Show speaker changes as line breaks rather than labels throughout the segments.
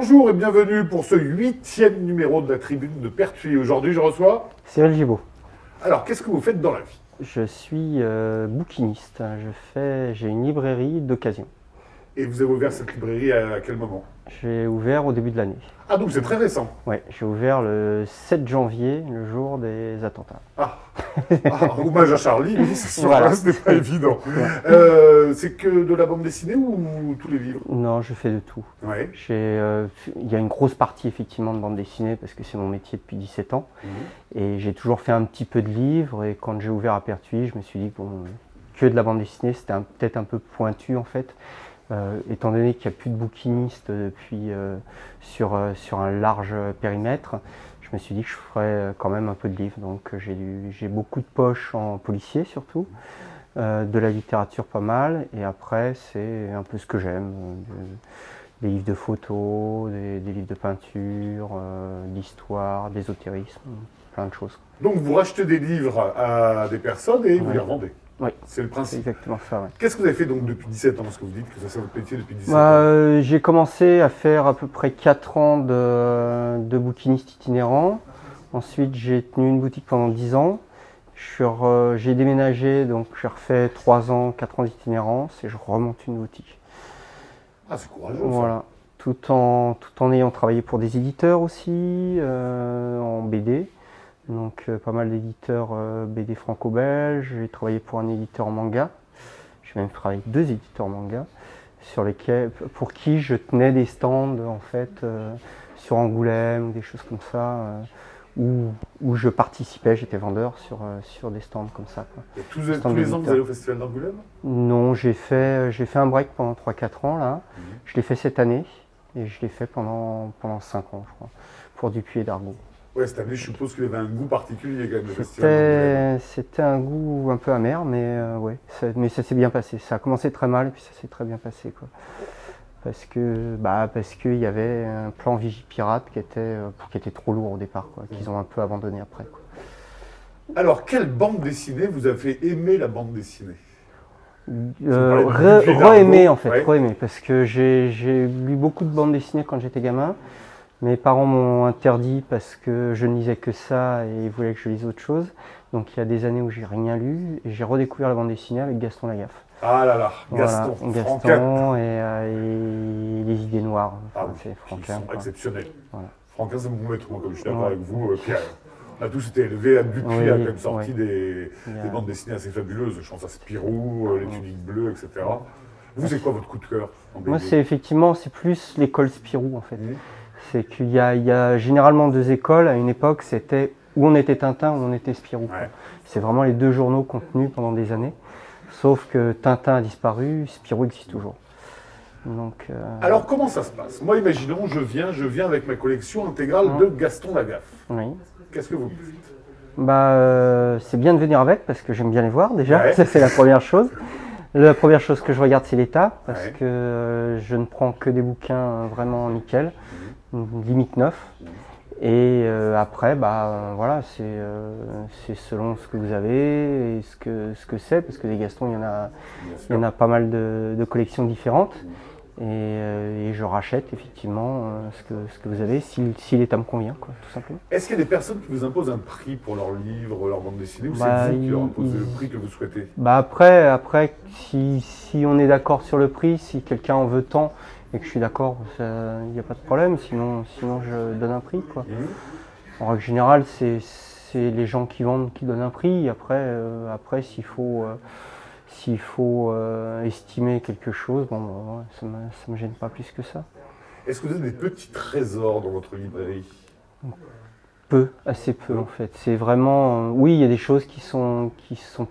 Bonjour et bienvenue pour ce 8e numéro de la Tribune de Pertuis. Aujourd'hui, je reçois
Cyril Gibaud.
Alors, qu'est-ce que vous faites dans la vie?
Je suis bouquiniste. J'ai une librairie d'occasion.
Et vous avez ouvert cette librairie à quel moment?
J'ai ouvert au début de l'année.
Ah, donc c'est très récent.
Oui, j'ai ouvert le 7 janvier, le jour des attentats.
Hommage à Charlie, oui, c'est sûr,
Voilà.
ce n'est pas évident. C'est que de la bande dessinée ou tous les livres?
Non, je fais de tout.
Ouais.
Il y a une grosse partie effectivement de bande dessinée parce que c'est mon métier depuis 17 ans. Et j'ai toujours fait un petit peu de livres. Et quand j'ai ouvert à Pertuis, je me suis dit que que de la bande dessinée, c'était peut-être un peu pointu en fait. Étant donné qu'il n'y a plus de bouquinistes depuis sur un large périmètre, je me suis dit que je ferais quand même un peu de livres. Donc j'ai beaucoup de poches en policier surtout, de la littérature pas mal, et après c'est un peu ce que j'aime, des livres de photos, des livres de peinture, d'histoire, d'ésotérisme, plein de choses.
Donc vous rachetez des livres à des personnes et vous les revendez?
Oui,
c'est le
c'est
principe.
exactement ça. Ouais.
Qu'est-ce que vous avez fait donc depuis 17 ans? Parce que vous dites que c'est votre métier depuis 17 ans.
J'ai commencé à faire à peu près 4 ans de bouquiniste itinérant. Ensuite, j'ai tenu une boutique pendant 10 ans. J'ai déménagé, donc j'ai refait 3 ans, 4 ans d'itinérance et je remonte une boutique.
Ah, c'est courageux.
Voilà. Tout en ayant travaillé pour des éditeurs aussi, en BD. Donc pas mal d'éditeurs BD franco-belges. J'ai travaillé pour un éditeur en manga. J'ai même travaillé avec 2 éditeurs manga pour qui je tenais des stands en fait sur Angoulême, des choses comme ça, où je participais, j'étais vendeur sur des stands comme ça. Quoi.
Et tous les ans vous allez au Festival d'Angoulême?
Non, j'ai fait un break pendant 3-4 ans là. Je l'ai fait cette année et je l'ai fait pendant 5 ans je crois, pour Dupuis et Dargaud.
Ouais, cette année, je suppose qu'il y avait un goût particulier quand même, le festival.
C'était un goût un peu amer, mais ouais, mais ça s'est bien passé. Ça a commencé très mal et puis ça s'est très bien passé, quoi. Parce qu'il y avait un plan Vigipirate qui était trop lourd au départ, quoi, qu'ils ont un peu abandonné après, quoi.
Alors, quelle bande dessinée vous a fait aimer la bande dessinée?
Re-aimer en fait,
ouais.
Re-aimer, parce que j'ai lu beaucoup de bandes dessinées quand j'étais gamin. Mes parents m'ont interdit parce que je ne lisais que ça et ils voulaient que je lise autre chose. Donc il y a des années où j'ai rien lu et j'ai redécouvert la bande dessinée avec Gaston Lagaffe.
Ah là là, Gaston,
voilà, Gaston et les idées noires.
Enfin,
c'est
Franquin. Ils sont exceptionnels.
Voilà.
Franquin, c'est mon maître, moi, comme je suis d'accord avec vous, Pierre. On a tous été élevés à Dupuis, a quand même sorti des bandes dessinées assez fabuleuses. Je pense à Spirou, Les Tuniques Bleues, etc. Vous, c'est quoi votre coup de cœur en BD?
Moi, c'est plus l'école Spirou en fait. C'est qu'il y a généralement 2 écoles. À une époque, c'était où on était Tintin, où on était Spirou.
Ouais.
C'est vraiment les 2 journaux contenus pendant des années. Sauf que Tintin a disparu, Spirou existe toujours. Donc,
alors comment ça se passe? Moi, imaginons, je viens avec ma collection intégrale de Gaston Lagaffe.
Oui.
Qu'est-ce que vous me dites?
C'est bien de venir avec parce que j'aime bien les voir déjà.
Ouais.
Ça, c'est la première chose. La première chose que je regarde, c'est l'état parce que je ne prends que des bouquins vraiment nickel, limite neuf. Et après, voilà, c'est selon ce que vous avez et ce que c'est, parce que des Gastons, il y en a pas mal de collections différentes. Et je rachète effectivement ce que vous avez, si l'état me convient, quoi, tout simplement.
Est-ce qu'il y a des personnes qui vous imposent un prix pour leurs livres, leur bande dessinée, ou c'est vous qui leur imposez le prix que vous souhaitez?
Après, si on est d'accord sur le prix, si quelqu'un en veut tant et que je suis d'accord, il n'y a pas de problème, sinon je donne un prix, quoi. En règle générale, c'est les gens qui vendent qui donnent un prix. Après s'il faut estimer quelque chose, ça me gêne pas plus que ça.
Est-ce que vous avez des petits trésors dans votre librairie?
Assez peu en fait. C'est vraiment, oui, il y a des choses qui sont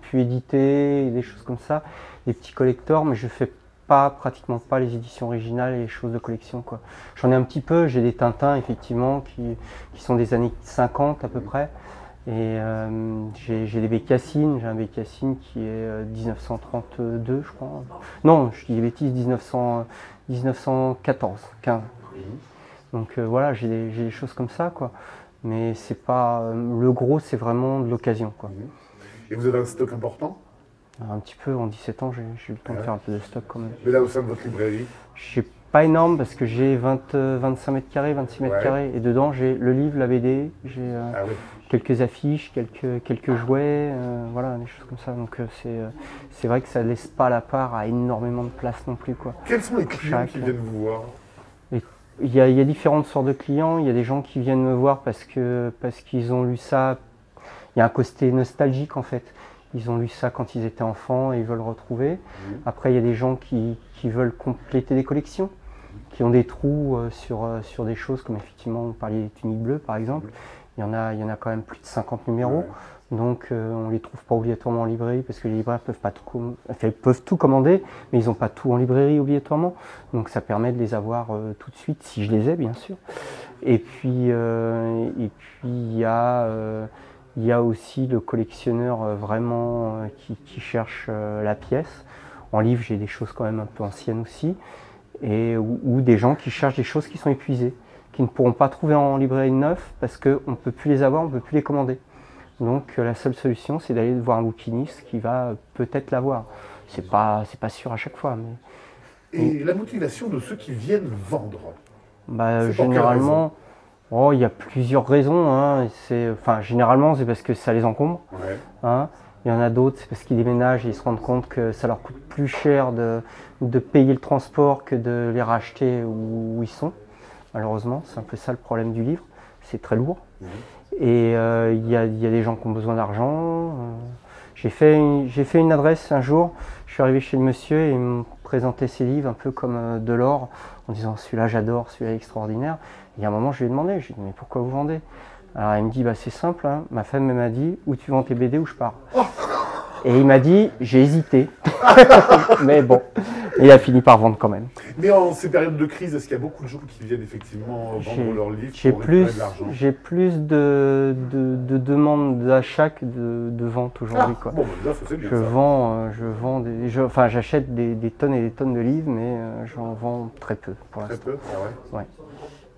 plus éditées, des choses comme ça, des petits collectors, mais je fais pratiquement pas les éditions originales et les choses de collection, quoi. J'en ai un petit peu, j'ai des Tintins effectivement qui sont des années 50 à peu près. Et j'ai des Bécassines, j'ai un Bécassine qui est 1932 je crois. Non, je dis des bêtises, 1914, 15. Donc voilà, j'ai des choses comme ça, quoi. Mais c'est pas le gros, c'est vraiment de l'occasion, quoi.
Et vous avez un stock important?
Un petit peu, en 17 ans, j'ai eu le temps de faire un peu de stock quand même.
Mais là, au sein de votre librairie?
J'ai pas énorme parce que j'ai 25 mètres carrés, 26 mètres carrés, et dedans j'ai le livre, la BD, j'ai quelques affiches, quelques jouets, voilà, des choses comme ça. Donc c'est vrai que ça laisse pas la part à énormément de place non plus, quoi.
Quels sont les clients qui viennent vous voir?
Il y a différentes sortes de clients. Il y a des gens qui viennent me voir parce qu'ils ont lu ça. Il y a un côté nostalgique en fait. Ils ont lu ça quand ils étaient enfants et ils veulent retrouver. Après, il y a des gens qui veulent compléter des collections, qui ont des trous sur des choses comme effectivement, on parlait des tuniques bleues par exemple. Il y en a quand même plus de 50 numéros. Donc on ne les trouve pas obligatoirement en librairie parce que les libraires peuvent tout commander, mais ils n'ont pas tout en librairie obligatoirement. Donc ça permet de les avoir tout de suite, si je les ai bien sûr. Et puis il y a aussi le collectionneur vraiment qui cherche la pièce. En livre, j'ai des choses quand même un peu anciennes aussi. Ou des gens qui cherchent des choses qui sont épuisées, qui ne pourront pas trouver en librairie neuf parce qu'on ne peut plus les avoir, on ne peut plus les commander. Donc la seule solution, c'est d'aller voir un bouquiniste qui va peut-être l'avoir. C'est pas sûr à chaque fois. Mais...
Et la motivation de ceux qui viennent vendre?
Généralement, il y a plusieurs raisons. Hein. Généralement, c'est parce que ça les encombre. Hein. Il y en a d'autres, c'est parce qu'ils déménagent et ils se rendent compte que ça leur coûte plus cher de payer le transport que de les racheter où ils sont. Malheureusement, c'est un peu ça le problème du livre. C'est très lourd. Et il y a des gens qui ont besoin d'argent. J'ai fait une adresse un jour, je suis arrivé chez le monsieur et il me présentait ses livres un peu comme de l'or, en disant celui-là j'adore, celui-là extraordinaire. Et à un moment je lui ai demandé, je lui ai dit mais pourquoi vous vendez? Alors il me dit c'est simple, hein. Ma femme m'a dit ou tu vends tes BD ou je pars. Et il m'a dit j'ai hésité, mais bon, il a fini par vendre quand même.
Mais en ces périodes de crise, est-ce qu'il y a beaucoup de gens qui viennent effectivement vendre leurs livres pour récupérer de l'argent?
J'ai plus de demandes d'achat que de vente aujourd'hui.
Bon, déjà, ça, c'est bien,
j'achète des tonnes et des tonnes de livres, mais j'en vends très peu pour l'instant.
Très peu,
ouais.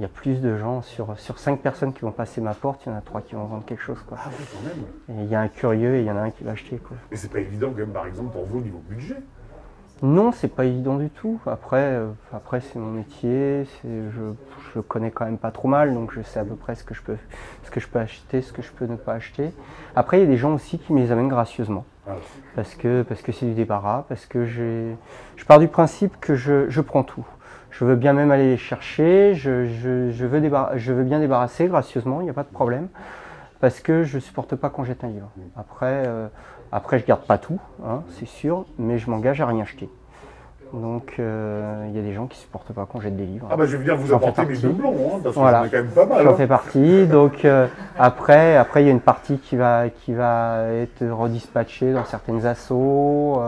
Il y a plus de gens, sur 5 personnes qui vont passer ma porte, il y en a 3 qui vont vendre quelque chose. Quoi.
Ah oui, quand même.
Et il y a un curieux et il y en a un qui va acheter. Quoi.
Mais c'est pas évident quand même, par exemple, pour vous au niveau budget?
Non, c'est pas évident du tout. Après c'est mon métier, je connais quand même pas trop mal, donc je sais à peu près ce que je peux acheter, ce que je peux ne pas acheter. Après, il y a des gens aussi qui me les amènent gracieusement. Parce que c'est du débarras, parce que je pars du principe que je prends tout. Je veux bien même aller les chercher, je veux bien débarrasser gracieusement, il n'y a pas de problème, parce que je ne supporte pas qu'on jette un livre. Après je ne garde pas tout, hein, c'est sûr, mais je m'engage à rien acheter. Donc il y a des gens qui ne supportent pas qu'on jette des livres.
Ah bah je vais venir vous apporter mes doublons, hein, parce que
voilà.
j'en ai quand même pas mal.
J'en fais partie, donc après il y a une partie qui va être redispatchée dans certaines assos.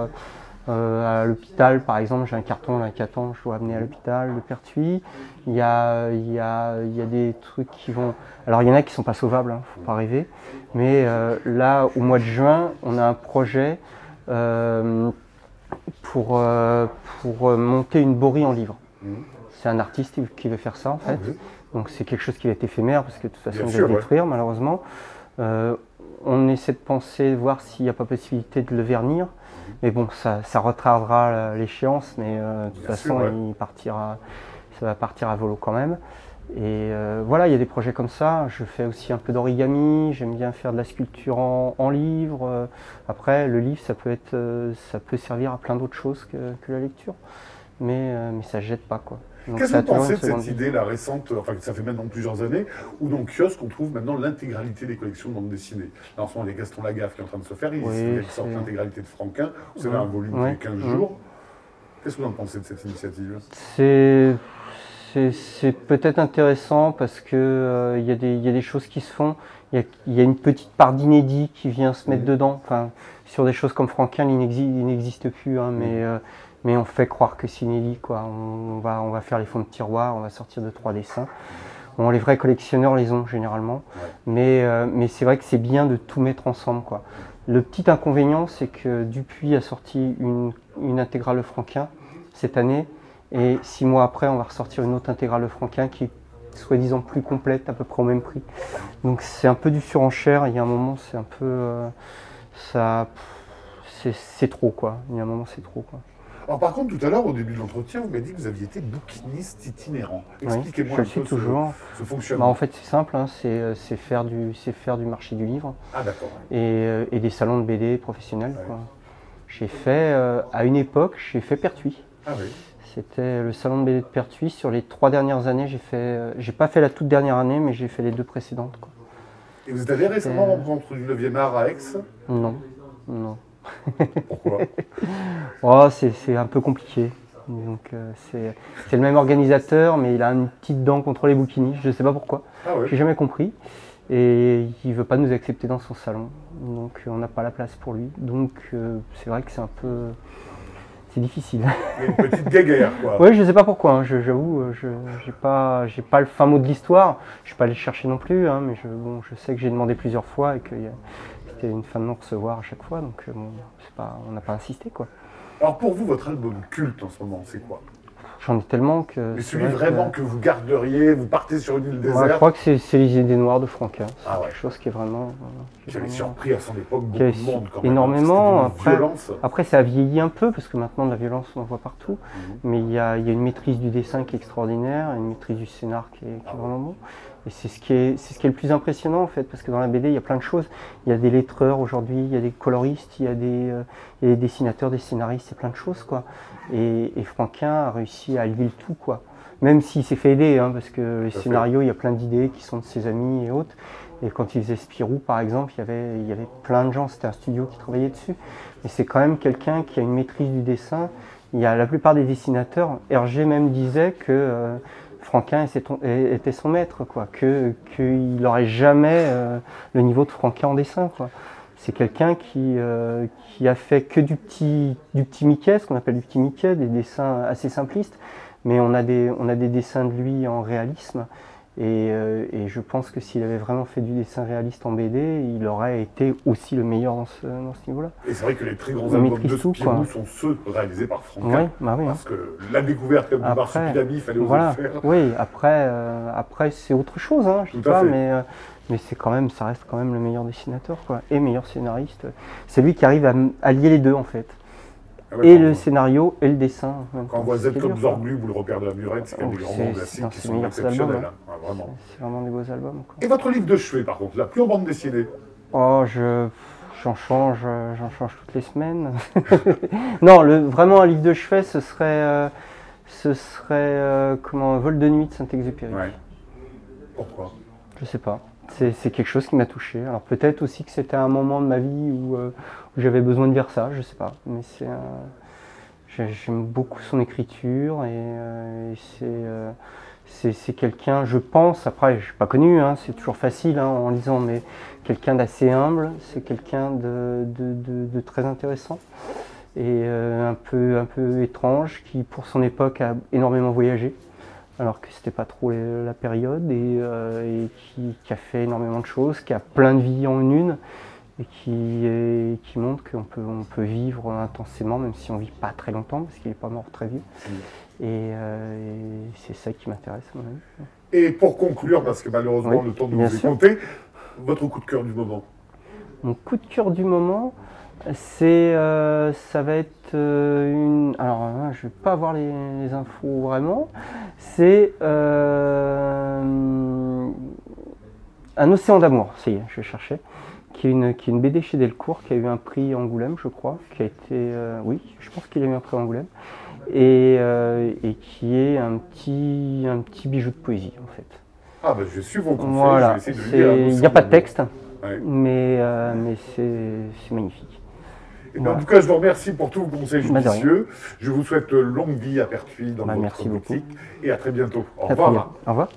À l'hôpital, par exemple, j'ai un carton, je dois amener à l'hôpital de Pertuis. Il y a des trucs qui vont... Alors, il y en a qui ne sont pas sauvables, hein, faut pas rêver. Mais là, au mois de juin, on a un projet pour monter une borie en livre. C'est un artiste qui veut faire ça, en fait. Donc, c'est quelque chose qui va être éphémère, parce que de toute façon, il va le détruire, malheureusement. On essaie de penser, de voir s'il n'y a pas possibilité de le vernir. Mais bon, ça retardera l'échéance, mais de toute façon, ça va partir à volo quand même. Et voilà, il y a des projets comme ça. Je fais aussi un peu d'origami, j'aime bien faire de la sculpture en livre. Après, le livre, ça peut servir à plein d'autres choses que la lecture. Mais ça ne jette pas, quoi.
Qu'est-ce que vous pensez de cette idée, la récente, enfin ça fait maintenant plusieurs années, où dans le kiosque on trouve maintenant l'intégralité des collections de bande dessinée. Là en ce moment il y a Gaston Lagaffe qui est en train de se faire, il sort l'intégralité de Franquin, vous savez un volume tous les 15 jours. Qu'est-ce que vous en pensez de cette initiative?
C'est peut-être intéressant parce que il y a des choses qui se font, il y a une petite part d'inédit qui vient se mettre dedans. Enfin, sur des choses comme Franquin, il n'existe plus, hein, mais on fait croire que c'est inédit, quoi. On va faire les fonds de tiroir, on va sortir 2-3 dessins. Bon, les vrais collectionneurs les ont généralement, mais c'est vrai que c'est bien de tout mettre ensemble, quoi. Le petit inconvénient, c'est que Dupuis a sorti une intégrale Franquin cette année, et 6 mois après, on va ressortir une autre intégrale Franquin qui est soi-disant plus complète, à peu près au même prix. Donc c'est un peu du surenchère, il y a un moment, c'est un peu... c'est trop, quoi. Il y a un moment, c'est trop, quoi.
Alors par contre, tout à l'heure, au début de l'entretien, vous m'avez dit que vous aviez été bouquiniste itinérant. Expliquez-moi
je
un
suis
peu
toujours.
ce fonctionnement.
En fait, c'est simple, hein, c'est faire du marché du livre
Ah d'accord.
et des salons de BD professionnels.
Ouais.
Quoi. J'ai fait, à une époque, j'ai fait Pertuis.
Ah oui.
C'était le salon de BD de Pertuis. Sur les 3 dernières années, j'ai pas fait la toute dernière année, mais j'ai fait les 2 précédentes. Quoi.
Et vous avez récemment rencontré du 9e art à Aix?
Non.
Pourquoi?
Oh, c'est un peu compliqué. Donc c'est le même organisateur, mais il a une petite dent contre les bouquinistes. Je ne sais pas pourquoi.
Ah ouais.
J'ai jamais compris. Et il veut pas nous accepter dans son salon. Donc on n'a pas la place pour lui. Donc c'est vrai que c'est un peu... C'est difficile.
Il y a une petite guéguerre, quoi.
Oui, je sais pas pourquoi. Hein. J'avoue, j'ai pas le fin mot de l'histoire. Je suis pas allé le chercher non plus. Hein, mais je sais que j'ai demandé plusieurs fois et que c'était une fin de non-recevoir à chaque fois. Donc on n'a pas insisté, quoi.
Alors pour vous, votre album culte en ce moment, c'est quoi?
J'en ai tellement que...
Mais celui vraiment que vous garderiez, vous partez sur une île déserte?
Je crois que c'est Les Idées Noires de Franquin. C'est
ouais.
quelque chose qui est vraiment...
Qui avait surpris à son époque beaucoup de monde quand même.
Énormément.
Après,
ça a vieilli un peu, parce que maintenant de la violence on en voit partout. Mais il y a une maîtrise du dessin qui est extraordinaire, une maîtrise du scénar qui est vraiment bon. Et c'est ce qui est le plus impressionnant en fait, parce que dans la BD il y a plein de choses. Il y a des lettreurs aujourd'hui, il y a des coloristes, il y a des dessinateurs, des scénaristes, il y a plein de choses, quoi. Et Franquin a réussi à lier le tout, quoi. Même s'il s'est fait aider, hein, parce que les scénarios, il y a plein d'idées qui sont de ses amis et autres. Et quand il faisait Spirou, par exemple, il y avait plein de gens, c'était un studio qui travaillait dessus. Mais c'est quand même quelqu'un qui a une maîtrise du dessin. Il y a la plupart des dessinateurs, Hergé même disait que Franquin était son maître, quoi, qu'il n'aurait jamais le niveau de Franquin en dessin, quoi. C'est quelqu'un qui a fait que du petit Mickey, ce qu'on appelle du petit Mickey, des dessins assez simplistes, mais on a des dessins de lui en réalisme, et je pense que s'il avait vraiment fait du dessin réaliste en BD, il aurait été aussi le meilleur dans ce niveau-là.
Et c'est vrai que les très grands albums de Spirou sont ceux réalisés par Franquin, parce que la découverte comme du Marsupilami, il fallait oser le faire.
Oui, après c'est autre chose, hein, je sais pas, mais ça reste quand même le meilleur dessinateur, quoi, et meilleur scénariste. C'est lui qui arrive à lier les deux en fait. Et le scénario et le dessin.
Quand on voit Z comme Zorglub ou le repère de la Murette, c'est quand même des grands classiques qui sont exceptionnels.
C'est vraiment des beaux albums. Quoi.
Et votre livre de chevet, par contre, là, plus en bande dessinée?
Oh, j'en change toutes les semaines. Non, vraiment un livre de chevet, ce serait comment, Vol de nuit de Saint-Exupéry.
Ouais. Pourquoi?
Je sais pas. C'est quelque chose qui m'a touché. Alors peut-être aussi que c'était un moment de ma vie où j'avais besoin de lire ça, je sais pas. Mais j'aime beaucoup son écriture et c'est quelqu'un, je pense, après je suis pas connu, hein, c'est toujours facile hein, en lisant, mais quelqu'un d'assez humble, c'est quelqu'un de très intéressant et un peu étrange qui pour son époque a énormément voyagé. Alors que c'était pas trop la période et qui a fait énormément de choses, qui a plein de vies en une et qui montre qu'on peut vivre intensément même si on vit pas très longtemps parce qu'il est pas mort très vieux. Et c'est ça qui m'intéresse à mon avis.
Et pour conclure, parce que malheureusement le temps de nous est compté, votre coup de cœur du moment?
Mon coup de cœur du moment, ça va être alors je vais pas avoir les infos vraiment. C'est Un océan d'amour, ça y est, je vais chercher, qui est une BD chez Delcourt, qui a eu un prix Angoulême, je crois, qui a été, oui, je pense qu'il a eu un prix Angoulême, et qui est un petit bijou de poésie en fait.
Ah ben je suis vos conseils,
voilà,
je vais essayer de lire.
Il n'y a pas de texte,
ouais.
mais c'est magnifique.
En tout cas, je vous remercie pour tous vos conseils judicieux. Je vous souhaite longue vie à Pertuis dans votre boutique. Et à très bientôt. Au revoir.
Au revoir.